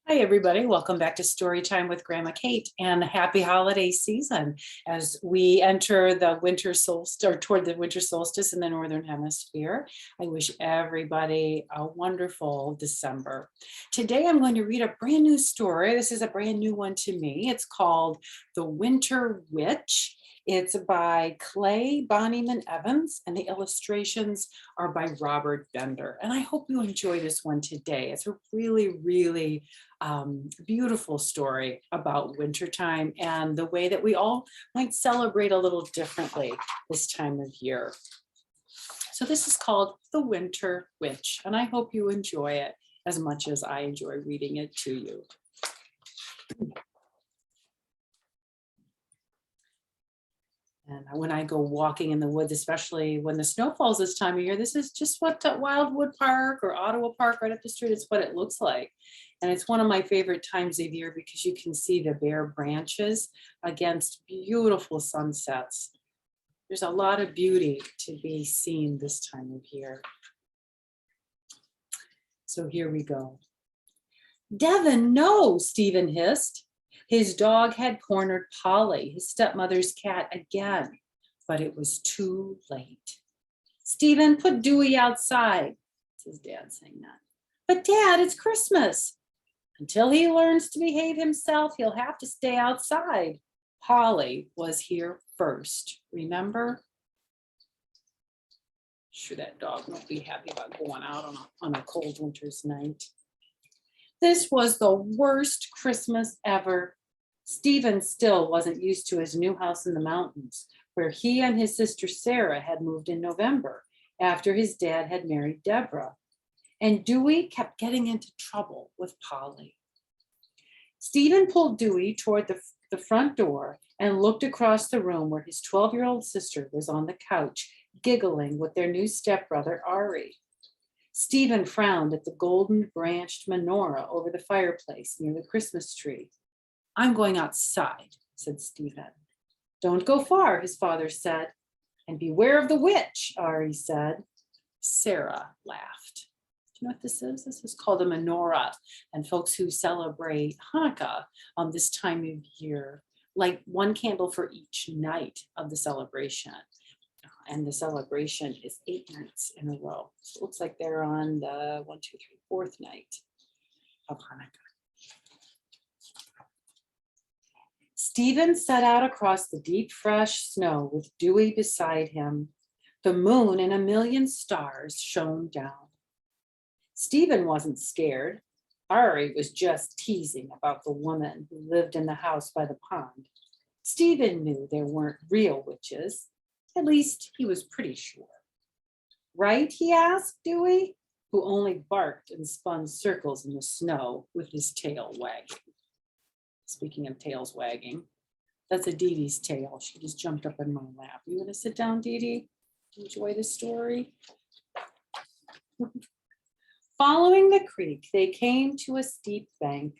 Hi, everybody. Welcome back to Storytime with Grandma Kate, and happy holiday season as we enter the winter solstice or toward the winter solstice in the Northern Hemisphere. I wish everybody a wonderful December. Today, I'm going to read a brand new story. This is a brand new one to me. It's called The Winter Witch. It's by Clay Bonnyman Evans, and the illustrations are by Robert Bender. And I hope you enjoy this one today. It's a really beautiful story about wintertime and the way that we all might celebrate a little differently this time of year. So this is called The Winter Witch, and I hope you enjoy it as much as I enjoy reading it to you. And when I go walking in the woods, especially when the snow falls this time of year, this is just what Wildwood Park or Ottawa Park right up the street, it's what it looks like. And it's one of my favorite times of year because you can see the bare branches against beautiful sunsets. There's a lot of beauty to be seen this time of year. So here we go. Devin, no, Stephen hissed. His dog had cornered Polly, his stepmother's cat, again, but it was too late. Stephen, put Dewey outside, his dad saying that. But Dad, it's Christmas. Until he learns to behave himself, he'll have to stay outside. Polly was here first, remember? Sure, that dog won't be happy about going out on a cold winter's night. This was the worst Christmas ever. Stephen still wasn't used to his new house in the mountains, where he and his sister Sarah had moved in November after his dad had married Deborah. And Dewey kept getting into trouble with Polly. Stephen pulled Dewey toward the front door and looked across the room where his 12-year-old sister was on the couch, giggling with their new stepbrother, Ari. Stephen frowned at the golden branched menorah over the fireplace near the Christmas tree. I'm going outside, said Stephen. Don't go far, his father said. And beware of the witch, Ari said. Sarah laughed. Do you know what this is? This is called a menorah. And folks who celebrate Hanukkah this time of year light one candle for each night of the celebration. And the celebration is 8 nights in a row. So it looks like they're on the 4th night of Hanukkah. Stephen set out across the deep, fresh snow with Dewey beside him. The moon and a million stars shone down. Stephen wasn't scared. Ari was just teasing about the woman who lived in the house by the pond. Stephen knew there weren't real witches. At least he was pretty sure. Right, he asked Dewey, who only barked and spun circles in the snow with his tail wagging. Speaking of tails wagging, that's a Dee Dee's tail. She just jumped up in my lap. You want to sit down, Dee Dee? Enjoy the story. Following the creek, they came to a steep bank.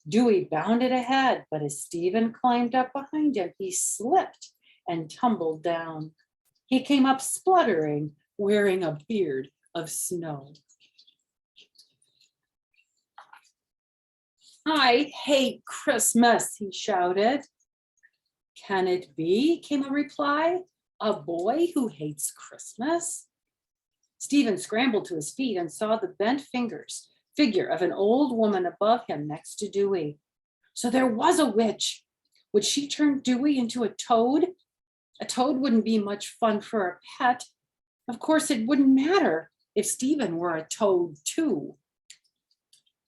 Dewey bounded ahead, but as Stephen climbed up behind him, he slipped and tumbled down. He came up spluttering, wearing a beard of snow. I hate Christmas, he shouted. Can it be? Came a reply. A boy who hates Christmas? Stephen scrambled to his feet and saw the bent figure of an old woman above him next to Dewey. So there was a witch. Would she turn Dewey into a toad? A toad wouldn't be much fun for a pet. Of course, it wouldn't matter if Stephen were a toad too.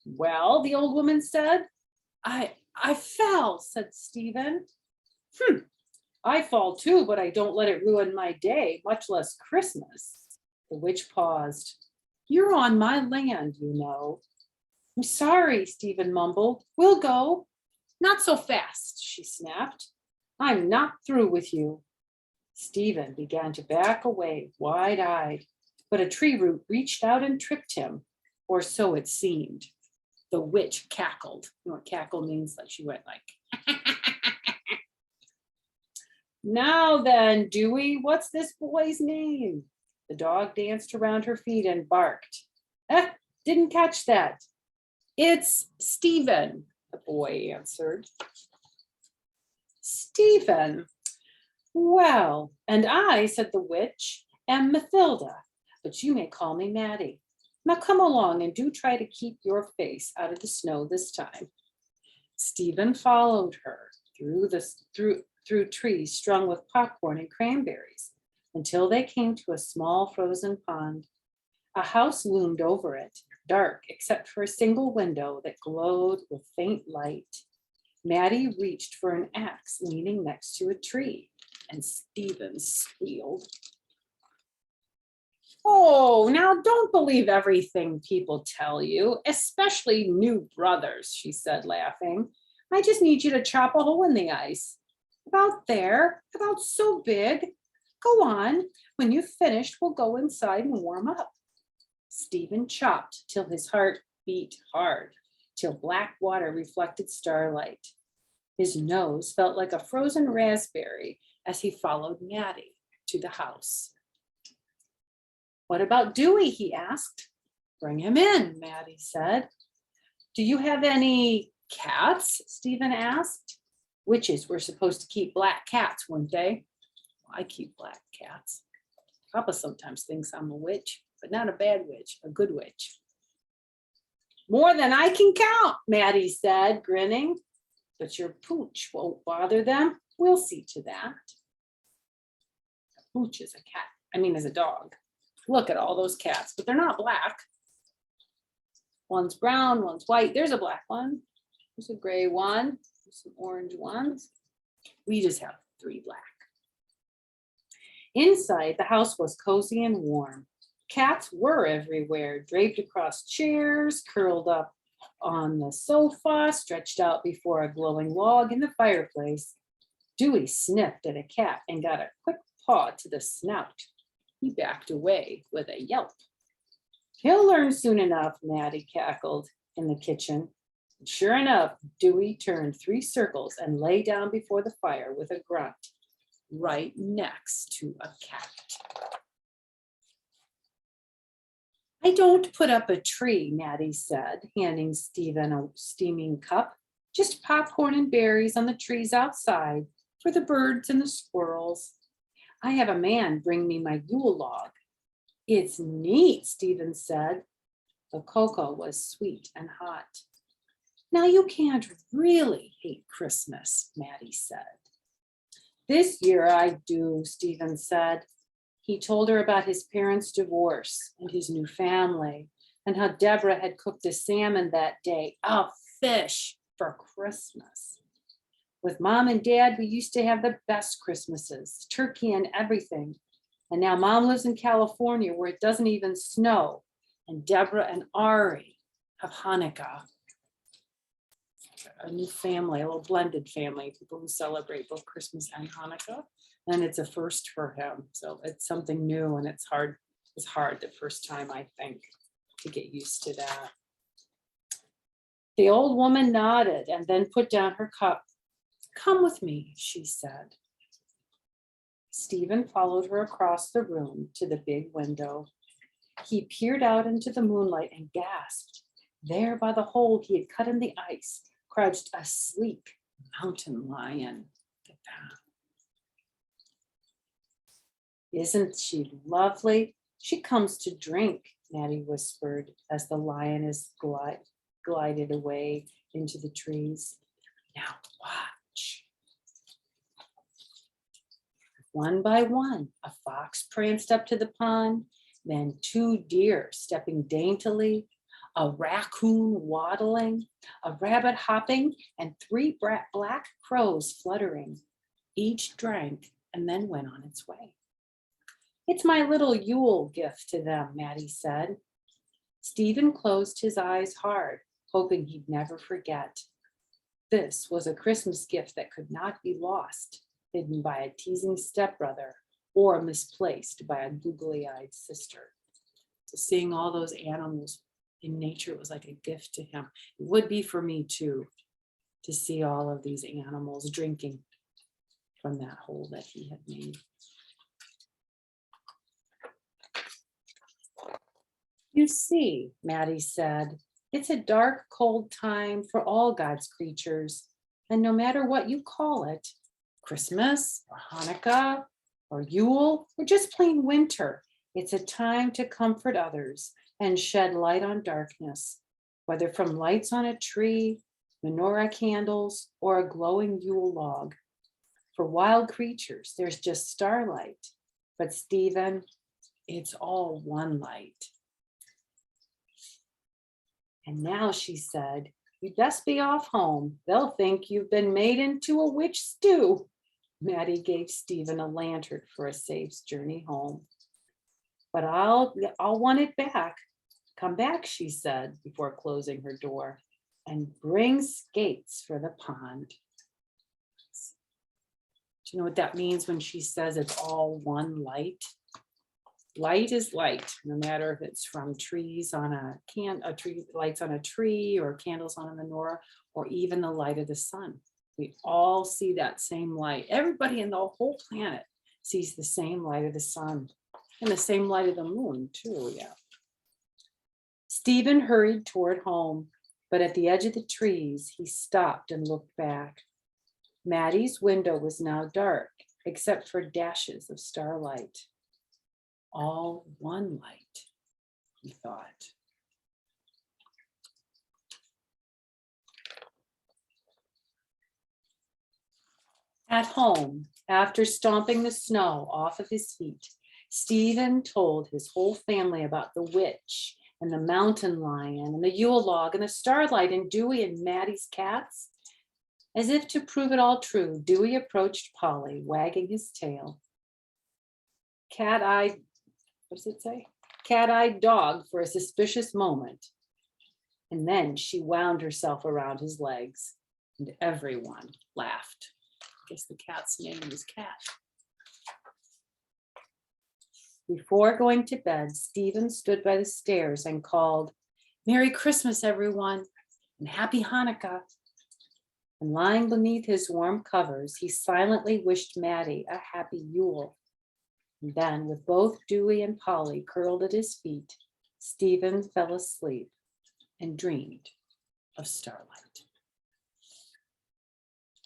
Well, the old woman said. I fell, said Stephen. I fall too, but I don't let it ruin my day, much less Christmas. The witch paused. You're on my land, you know. I'm sorry, Stephen mumbled. We'll go. Not so fast, she snapped. I'm not through with you. Stephen began to back away, wide-eyed, but a tree root reached out and tripped him, or so it seemed. The witch cackled. You know what cackle means? Like she went like. Now then, Dewey, what's this boy's name? The dog danced around her feet and barked. Didn't catch that. It's Stephen, the boy answered. Stephen. Well, and I, said the witch, am Mathilda, but you may call me Maddie. Now come along and do try to keep your face out of the snow this time. Stephen followed her through trees strung with popcorn and cranberries until they came to a small frozen pond. A house loomed over it, dark except for a single window that glowed with faint light. Maddie reached for an axe leaning next to a tree, and Stephen squealed. Oh, now don't believe everything people tell you, especially new brothers, she said, laughing. I just need you to chop a hole in the ice. About there, about so big. Go on. When you've finished, we'll go inside and warm up. Stephen chopped till his heart beat hard, till black water reflected starlight. His nose felt like a frozen raspberry as he followed Maddie to the house. What about Dewey? He asked. Bring him in, Maddie said. Do you have any cats? Stephen asked. Witches were supposed to keep black cats, weren't they? I keep black cats. Papa sometimes thinks I'm a witch, but not a bad witch, a good witch. More than I can count, Maddie said, grinning. But your pooch won't bother them. We'll see to that. A pooch is a dog. Look at all those cats, but they're not black. One's brown, one's white. There's a black one. There's a gray one. There's some orange ones. We just have 3 black. Inside, the house was cozy and warm. Cats were everywhere, draped across chairs, curled up on the sofa, stretched out before a glowing log in the fireplace. Dewey sniffed at a cat and got a quick paw to the snout. He backed away with a yelp. He'll learn soon enough, Maddie cackled in the kitchen. And sure enough, Dewey turned 3 circles and lay down before the fire with a grunt, right next to a cat. I don't put up a tree, Maddie said, handing Stephen a steaming cup. Just popcorn and berries on the trees outside for the birds and the squirrels. I have a man bring me my Yule log. It's neat, Stephen said. The cocoa was sweet and hot. Now you can't really hate Christmas, Maddie said. This year I do, Stephen said. He told her about his parents' divorce and his new family, and how Deborah had cooked a salmon that day, a fish for Christmas. With Mom and Dad, we used to have the best Christmases, turkey and everything. And now Mom lives in California where it doesn't even snow, and Deborah and Ari have Hanukkah. A new family, a little blended family, people who celebrate both Christmas and Hanukkah. And it's a first for him. So it's something new, and it's hard the first time, I think, to get used to that. The old woman nodded and then put down her cup. Come with me, she said. Stephen followed her across the room to the big window. He peered out into the moonlight and gasped. There by the hole he had cut in the ice crouched a sleek mountain lion. Look at that. Isn't she lovely? She comes to drink, Maddie whispered as the lioness glided away into the trees. Now watch. One by one, a fox pranced up to the pond, then 2 deer stepping daintily, a raccoon waddling, a rabbit hopping, and 3 black crows fluttering. Each drank and then went on its way. It's my little Yule gift to them, Maddie said. Stephen closed his eyes hard, hoping he'd never forget. This was a Christmas gift that could not be lost, hidden by a teasing stepbrother or misplaced by a googly-eyed sister. So seeing all those animals in nature was like a gift to him. It would be for me too, to see all of these animals drinking from that hole that he had made. You see, Maddie said, It's a dark, cold time for all God's creatures. And no matter what you call it, Christmas or Hanukkah or Yule or just plain winter, it's a time to comfort others and shed light on darkness, whether from lights on a tree, menorah candles, or a glowing Yule log. For wild creatures, there's just starlight. But Stephen, it's all one light. And now, she said, you'd best be off home. They'll think you've been made into a witch stew. Maddie gave Stephen a lantern for a safe journey home. But I'll want it back. Come back, she said, before closing her door, and bring skates for the pond. Do you know what that means when she says it's all one light? Light is light, no matter if it's from trees on a tree, lights on a tree, or candles on a menorah, or even the light of the sun. We all see that same light. Everybody in the whole planet sees the same light of the sun and the same light of the moon too, yeah. Stephen hurried toward home, but at the edge of the trees, he stopped and looked back. Maddie's window was now dark, except for dashes of starlight. All one light, he thought. At home, after stomping the snow off of his feet, Stephen told his whole family about the witch and the mountain lion and the Yule log and the starlight and Dewey and Maddie's cats. As if to prove it all true, Dewey approached Polly, wagging his tail. Cat-eyed, what does it say? Cat-eyed dog for a suspicious moment. And then she wound herself around his legs, and everyone laughed. I guess the cat's name was Cat. Before going to bed, Stephen stood by the stairs and called, "Merry Christmas, everyone, and Happy Hanukkah." And lying beneath his warm covers, he silently wished Maddie a happy Yule. And then, with both Dewey and Polly curled at his feet, Stephen fell asleep and dreamed of starlight.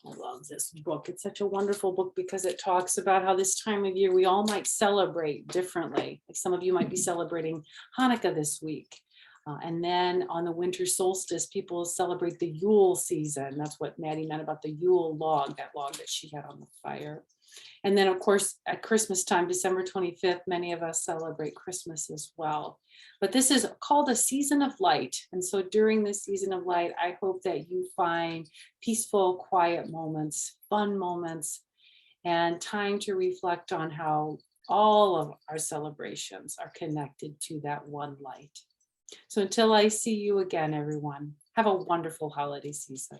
I love this book. It's such a wonderful book because it talks about how this time of year we all might celebrate differently. Like some of you might be celebrating Hanukkah this week. And then on the winter solstice, people celebrate the Yule season. That's what Maddie meant about the Yule log, that log that she had on the fire. And then, of course, at Christmas time, December 25th, many of us celebrate Christmas as well. But this is called a season of light. And so during this season of light, I hope that you find peaceful, quiet moments, fun moments, and time to reflect on how all of our celebrations are connected to that one light. So until I see you again, everyone, have a wonderful holiday season.